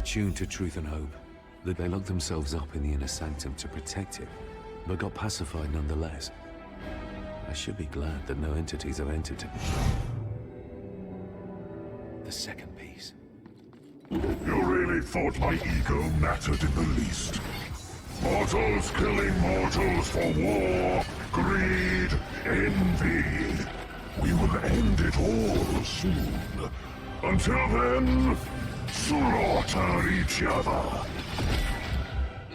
attuned to truth and hope, that they locked themselves up in the inner sanctum to protect it, but got pacified nonetheless. I should be glad that no entities have entered to... The second piece. You really thought my ego mattered in the least? Mortals killing mortals for war, greed, envy. We will end it all soon. Until then, slaughter each other.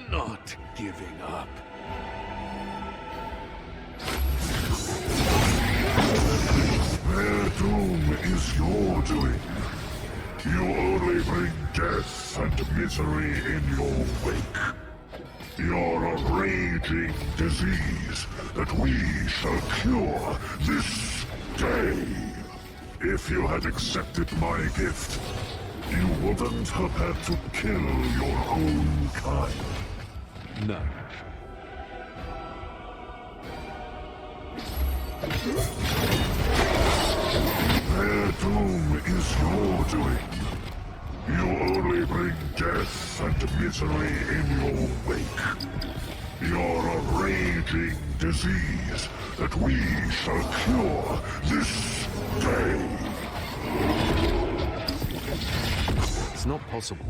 Not giving up. Their doom is your doing. You only bring death and misery in your wake. You're a raging disease that we shall cure this day. If you had accepted my gift, you wouldn't have had to kill your own kind. No. Their doom is your doing. You only bring death and misery in your wake. You're a raging disease that we shall cure this day. It's not possible.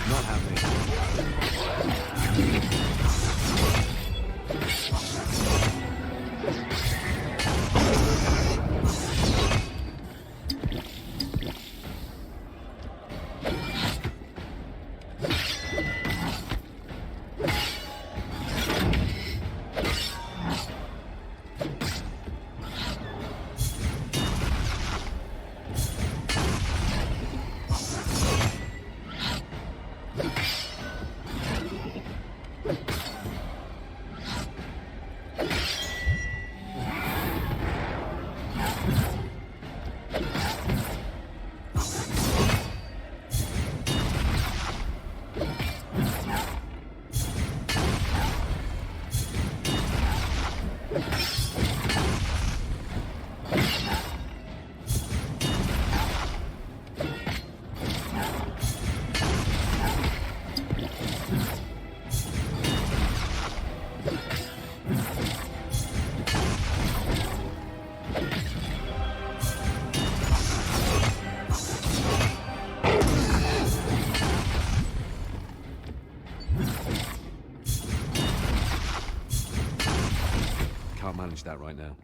Not happening. Can't manage that right now.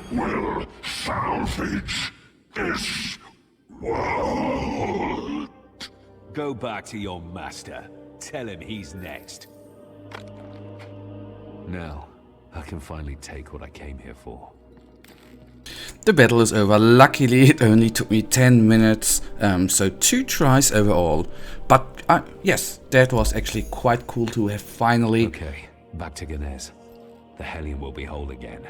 Will salvage this world. Go back to your master. Tell him he's next. Now, I can finally take what I came here for. The battle is over. Luckily, it only took me 10 minutes, so 2 tries overall. But yes, that was actually quite cool to have finally... Okay, back to Ganez. The Hellion will be whole again.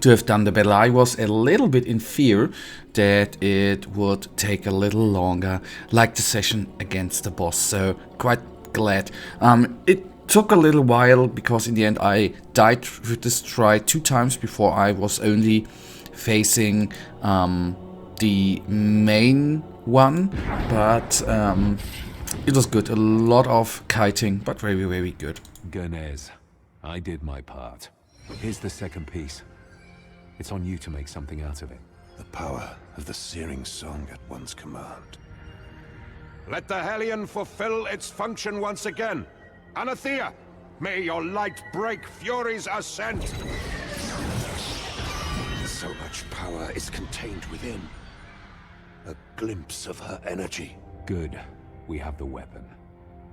To have done the battle. I was a little bit in fear that it would take a little longer, like the session against the boss, so quite glad. It took a little while because in the end I died with this try 2 times before I was only facing the main one, but it was good. A lot of kiting, but very, very good. Ganez, I did my part. Here's the second piece. It's on you to make something out of it. The power of the searing song at one's command. Let the Hellion fulfill its function once again. Anathea, may your light break Fury's ascent. So much power is contained within. A glimpse of her energy. Good. We have the weapon.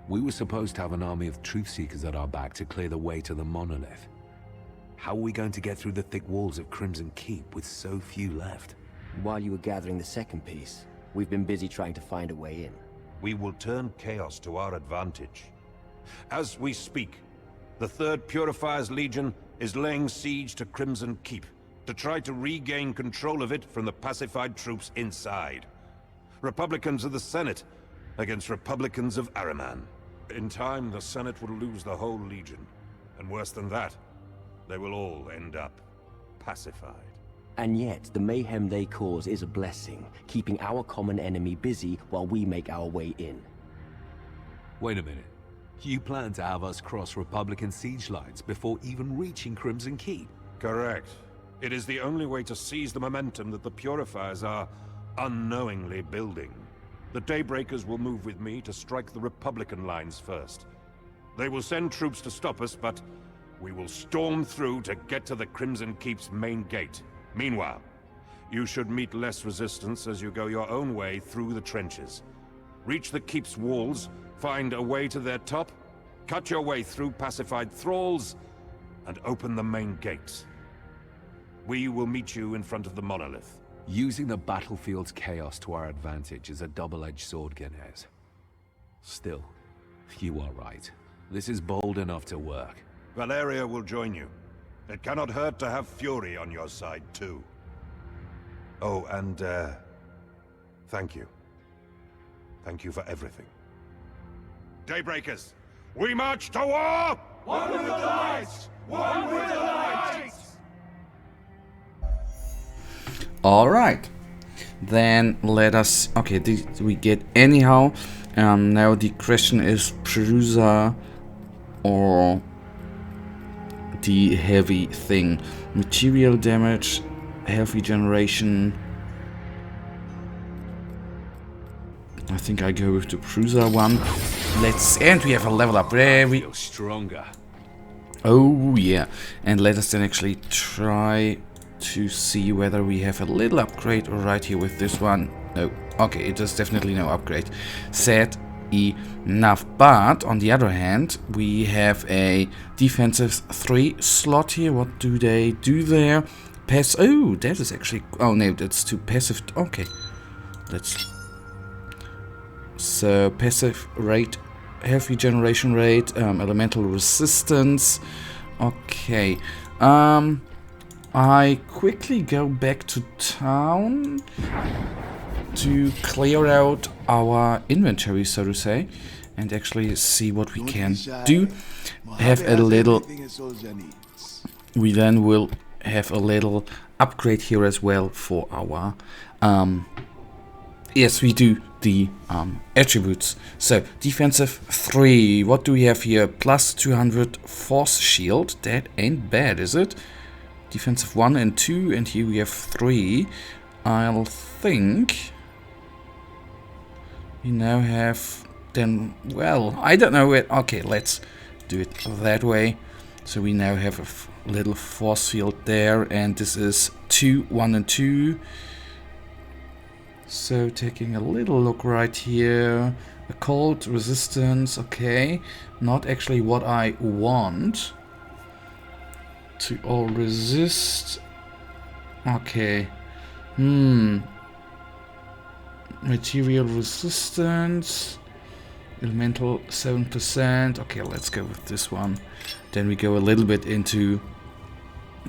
We were supposed to have an army of truth-seekers at our back to clear the way to the monolith. How are we going to get through the thick walls of Crimson Keep with so few left? While you were gathering the second piece, we've been busy trying to find a way in. We will turn chaos to our advantage. As we speak, the 3rd Purifier's Legion is laying siege to Crimson Keep to try to regain control of it from the pacified troops inside. Republicans of the Senate against Republicans of Araman. In time, the Senate will lose the whole Legion. And worse than that, they will all end up pacified. And yet, the mayhem they cause is a blessing, keeping our common enemy busy while we make our way in. Wait a minute. You plan to have us cross Republican siege lines before even reaching Crimson Keep? Correct. It is the only way to seize the momentum that the Purifiers are unknowingly building. The Daybreakers will move with me to strike the Republican lines first. They will send troops to stop us, but we will storm through to get to the Crimson Keep's main gate. Meanwhile, you should meet less resistance as you go your own way through the trenches. Reach the Keep's walls, find a way to their top, cut your way through pacified thralls, and open the main gates. We will meet you in front of the monolith. Using the battlefield's chaos to our advantage is a double-edged sword, Genez. Still, you are right. This is bold enough to work. Valeria will join you. It cannot hurt to have Fury on your side, too. Oh, and, thank you. Thank you for everything. Daybreakers, we march to war! One with the light! One with the light! Alright. Then let us... Okay, we get anyhow. Now the question is Perusa or the heavy thing. Material damage, health regeneration. I think I go with the Perusa one. And we have a level up. Very Feel stronger. Oh yeah, and let us then actually try to see whether we have a little upgrade right here with this one. No, okay, it is definitely no upgrade. Sad enough, but on the other hand, we have a defensive 3 slot here. What do they do there? Oh, that is actually... Oh no, that's too passive. Okay, let's... So, passive rate, health regeneration rate, elemental resistance. Okay. I quickly go back to town to clear out our inventory, so to say, and actually see what we can do. Have a little... We then will have a little upgrade here as well for our... Yes, we do the attributes. So, defensive 3. What do we have here? Plus 200 force shield. That ain't bad, is it? Defensive 1 and 2, and here we have 3. I'll think we now have then... Well, I don't know it. Okay, let's do it that way. So we now have a little force field there, and this is 2, 1 and 2. So taking a little look right here, occult resistance, okay, not actually what I want. To all resist, okay, material resistance, elemental 7%, okay, let's go with this one. Then we go a little bit into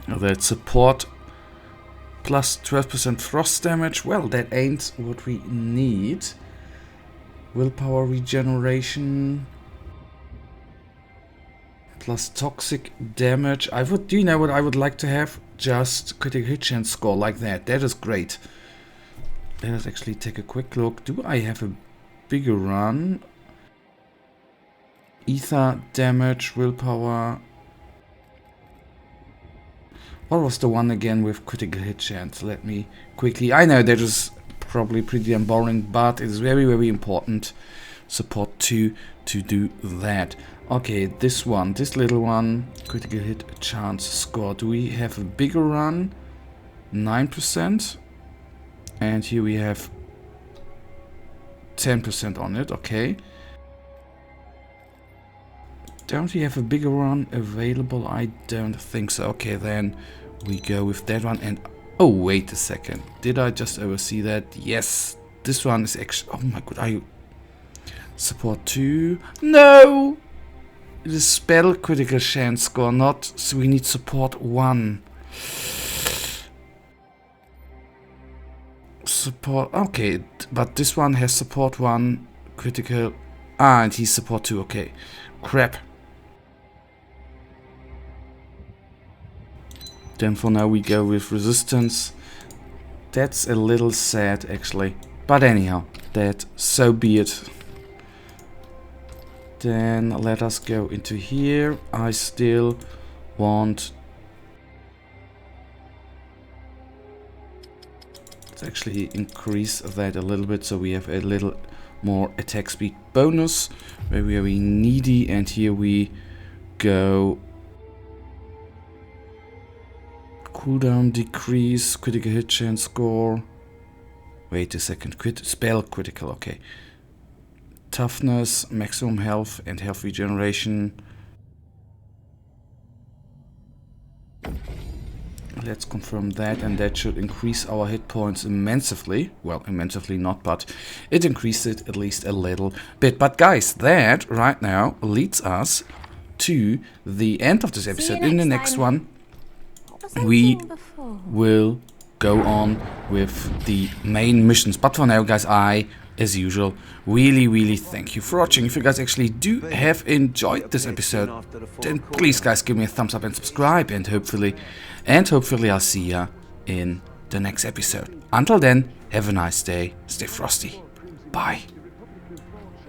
that support. Plus 12% frost damage. Well, that ain't what we need. Willpower regeneration. Plus toxic damage. Do you know what I would like to have? Just critical hit chance score like that. That is great. Let us actually take a quick look. Do I have a bigger run? Ether damage, willpower. What was the one again with critical hit chance? Let me quickly... I know that is probably pretty damn boring, but it's very, very important. Support 2 to do that. Okay, this one, this little one, critical hit chance score. Do we have a bigger run? 9%. And here we have 10% on it, okay. Don't we have a bigger one available? I don't think so. Okay, then we go with that one. And oh, wait a second. Did I just oversee that? Yes, this one is actually... Oh my god, I... Support 2. No! It is spell critical chance score, not... So we need support 1. Support... Okay, but this one has support 1, critical... Ah, and he's support 2, okay. Crap. Then for now we go with resistance. That's a little sad actually. But anyhow, that so be it. Then let us go into here. I still want... Let's actually increase that a little bit so we have a little more attack speed bonus. Very, very needy. And here we go... Cooldown decrease, critical hit chance score. Wait a second, spell critical, okay. Toughness, maximum health and health regeneration. Let's confirm that, and that should increase our hit points immensely. Well, immensely not, but it increased it at least a little bit. But guys, that right now leads us to the end of this episode. In the next one, we will go on with the main missions. But for now, guys, I, as usual, really thank you for watching. If you guys actually do have enjoyed this episode, then please, guys, give me a thumbs up and subscribe. And hopefully I'll see ya in the next episode. Until then, have a nice day. Stay frosty. Bye.